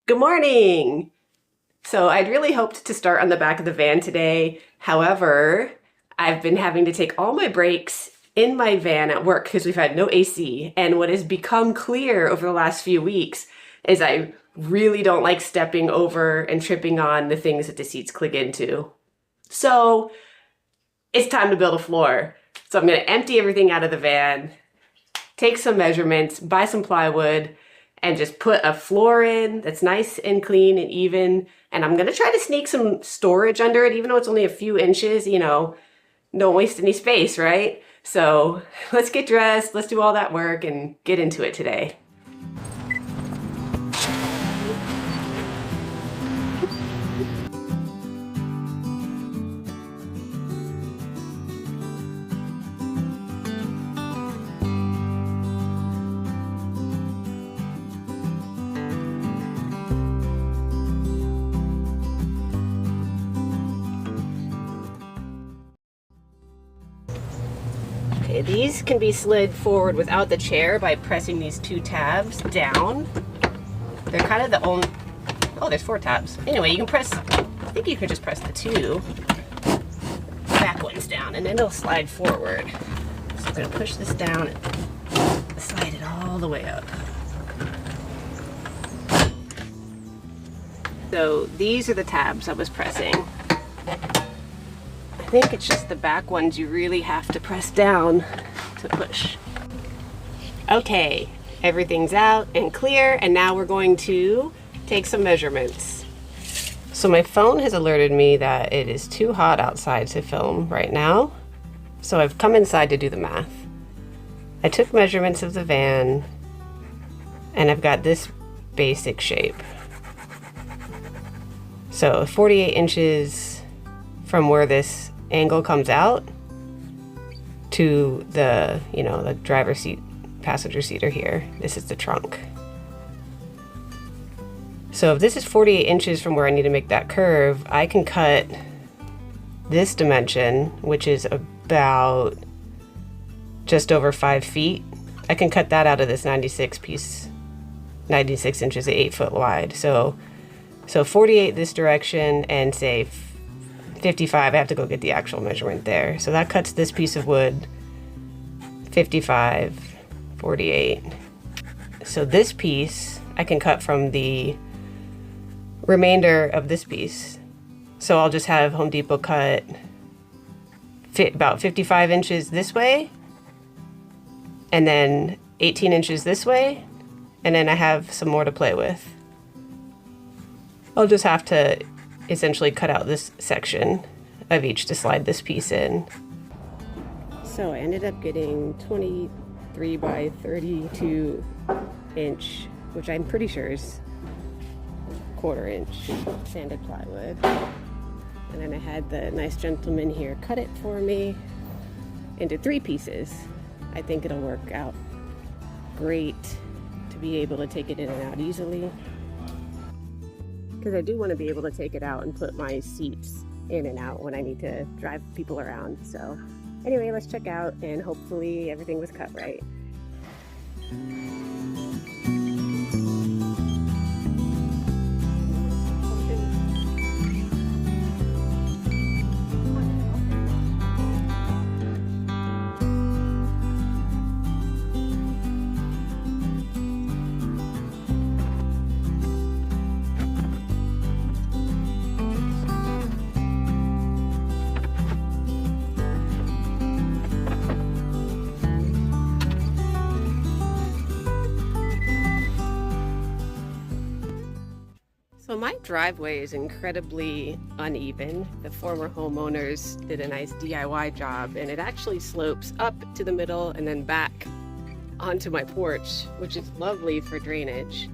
Good morning! So I'd really hoped to start on the back of the van today. However, I've been having to take all my breaks in my van at work because we've had no AC. And what has become clear over the last few weeks is I really don't like stepping over and tripping on the things that the seats click into. So it's time to build a floor. So I'm going to empty everything out of the van, take some measurements, buy some plywood, and just put a floor in that's nice and clean and even. And I'm gonna try to sneak some storage under it, even though it's only a few inches, you know, don't waste any space, right? So let's get dressed, let's do all that work and get into it today. Okay, these can be slid forward without the chair by pressing these two tabs down. They're kind of the only, oh, there's 4 tabs. Anyway, you can press, I think you could just press the 2 back ones down and then it'll slide forward. So I'm gonna push this down and slide it all the way up. So these are the tabs I was pressing. I think it's just the back ones you really have to press down to push. Okay, everything's out and clear, and now we're going to take some measurements. So my phone has alerted me that it is too hot outside to film right now, so I've come inside to do the math. I took measurements of the van, and I've got this basic shape. So 48 inches from where this angle comes out to the, you know, the driver's seat, passenger seat are here. This is the trunk. So if this is 48 inches from where I need to make that curve, I can cut this dimension, which is about just over 5 feet. I can cut that out of this 96 piece, 96 inches at 8 foot wide. So 48 this direction and say 55, I have to go get the actual measurement there. So that cuts this piece of wood 55, 48. So this piece I can cut from the remainder of this piece. So I'll just have Home Depot cut about 55 inches this way, and then 18 inches this way, and then I have some more to play with. I'll just have to essentially cut out this section of each to slide this piece in. So I ended up getting 23 by 32 inch, which I'm pretty sure is 1/4 inch sanded plywood. And then I had the nice gentleman here cut it for me into 3 pieces. I think it'll work out great to be able to take it in and out easily, because I do want to be able to take it out and put my seats in and out when I need to drive people around. So anyway, let's check out, and hopefully everything was cut right. So my driveway is incredibly uneven. The former homeowners did a nice DIY job, and it actually slopes up to the middle and then back onto my porch, which is lovely for drainage.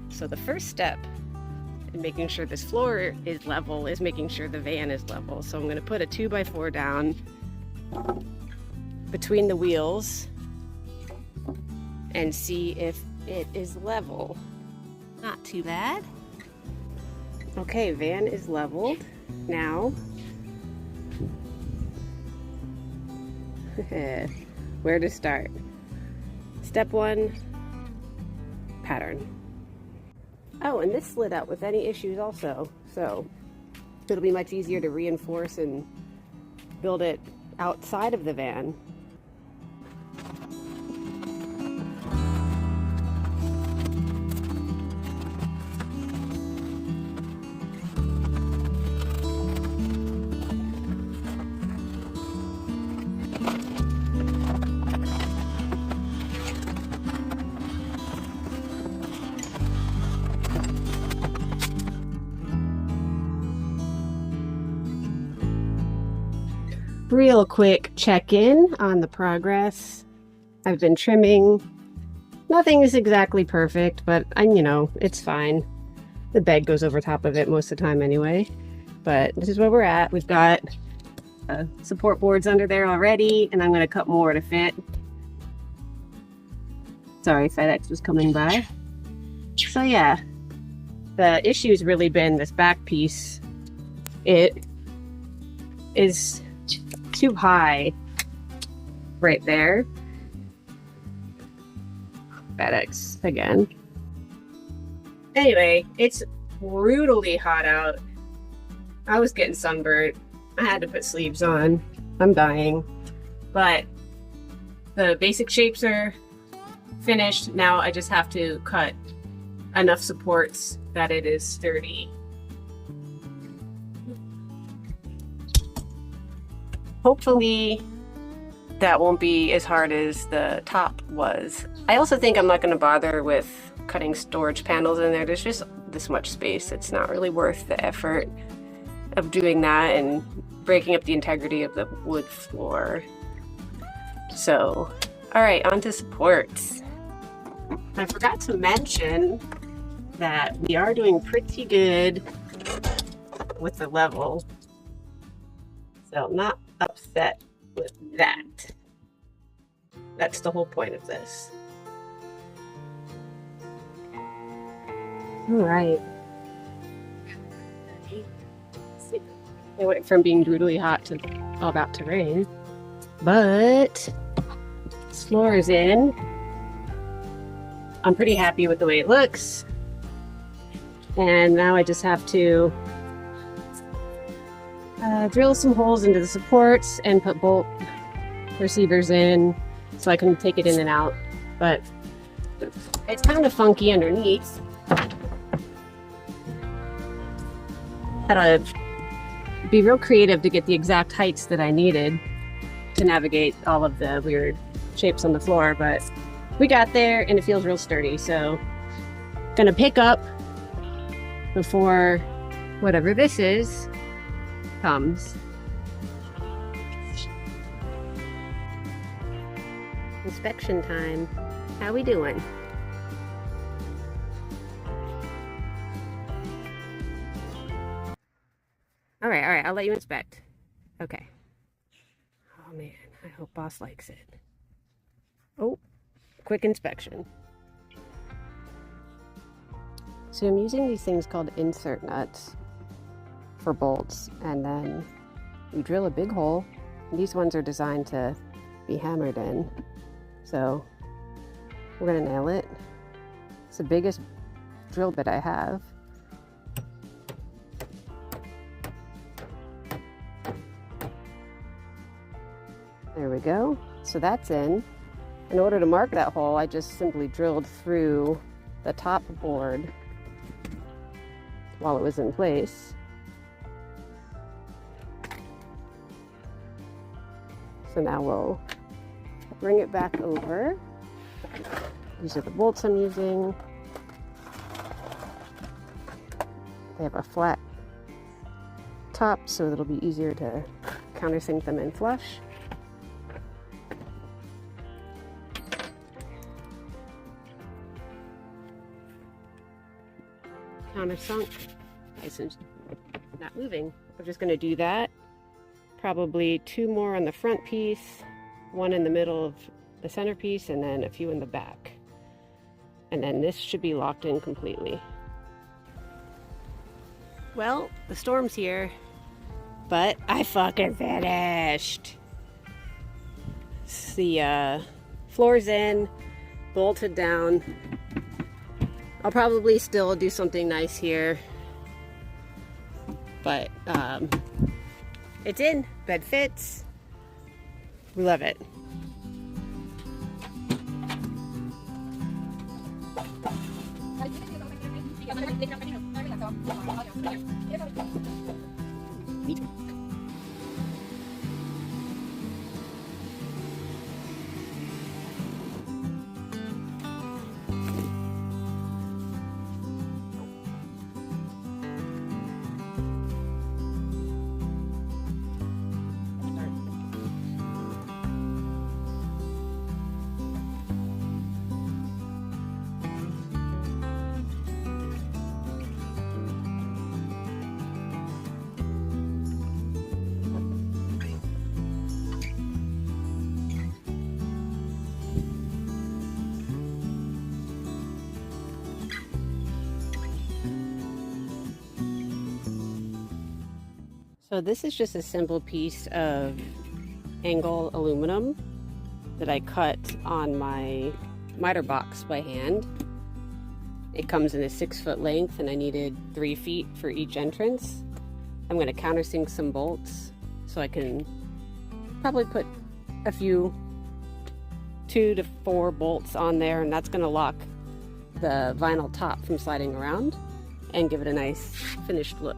So the first step in making sure this floor is level is making sure the van is level. So I'm going to put a 2x4 down between the wheels and see if it is level. Not too bad. Okay, van is leveled. Now, where to start? Step 1, pattern. Oh, and this slid out with any issues also, so it'll be much easier to reinforce and build it outside of the van. Real quick check-in on the progress. I've been trimming. Nothing is exactly perfect, but you know, it's fine. The bed goes over top of it most of the time anyway. But this is where we're at. We've got support boards under there already, and I'm going to cut more to fit. Sorry, FedEx was coming by. So yeah, the issue's really been this back piece. It is too high right there. FedEx again. Anyway, it's brutally hot out. I was getting sunburned. I had to put sleeves on. I'm dying. But the basic shapes are finished. Now I just have to cut enough supports that it is sturdy. Hopefully that won't be as hard as the top was. I also think I'm not going to bother with cutting storage panels in there. There's just this much space. It's not really worth the effort of doing that and breaking up the integrity of the wood floor. So, all right, on to supports. I forgot to mention that we are doing pretty good with the level. So I'm not upset with that. That's the whole point of this. All right. It went from being brutally hot to about to rain, but this floor is in. I'm pretty happy with the way it looks. And now I just have to drill some holes into the supports and put bolt receivers in so I can take it in and out. But it's kind of funky underneath. Had to be real creative to get the exact heights that I needed to navigate all of the weird shapes on the floor, but we got there and it feels real sturdy. So gonna pick up before whatever this is comes. Inspection time. How we doing? All right, I'll let you inspect. Okay. Oh man, I hope boss likes it. Oh, quick inspection. So I'm using these things called insert nuts for bolts, and then you drill a big hole. These ones are designed to be hammered in. So we're gonna nail it. It's the biggest drill bit I have. There we go. So that's in. In order to mark that hole, I just simply drilled through the top board while it was in place. So now we'll bring it back over. These are the bolts I'm using. They have a flat top, so it'll be easier to countersink them in flush. Countersunk. Nice and not moving. We're just going to do that. Probably 2 more on the front piece, 1 in the middle of the centerpiece, and then a few in the back. And then this should be locked in completely. Well, the storm's here, but I fucking finished. The floor's in, bolted down. I'll probably still do something nice here, but it's in. Bed fits. We love it. So this is just a simple piece of angle aluminum that I cut on my miter box by hand. It comes in a 6-foot length and I needed 3 feet for each entrance. I'm going to countersink some bolts so I can probably put a few 2 to 4 bolts on there, and that's going to lock the vinyl top from sliding around and give it a nice finished look.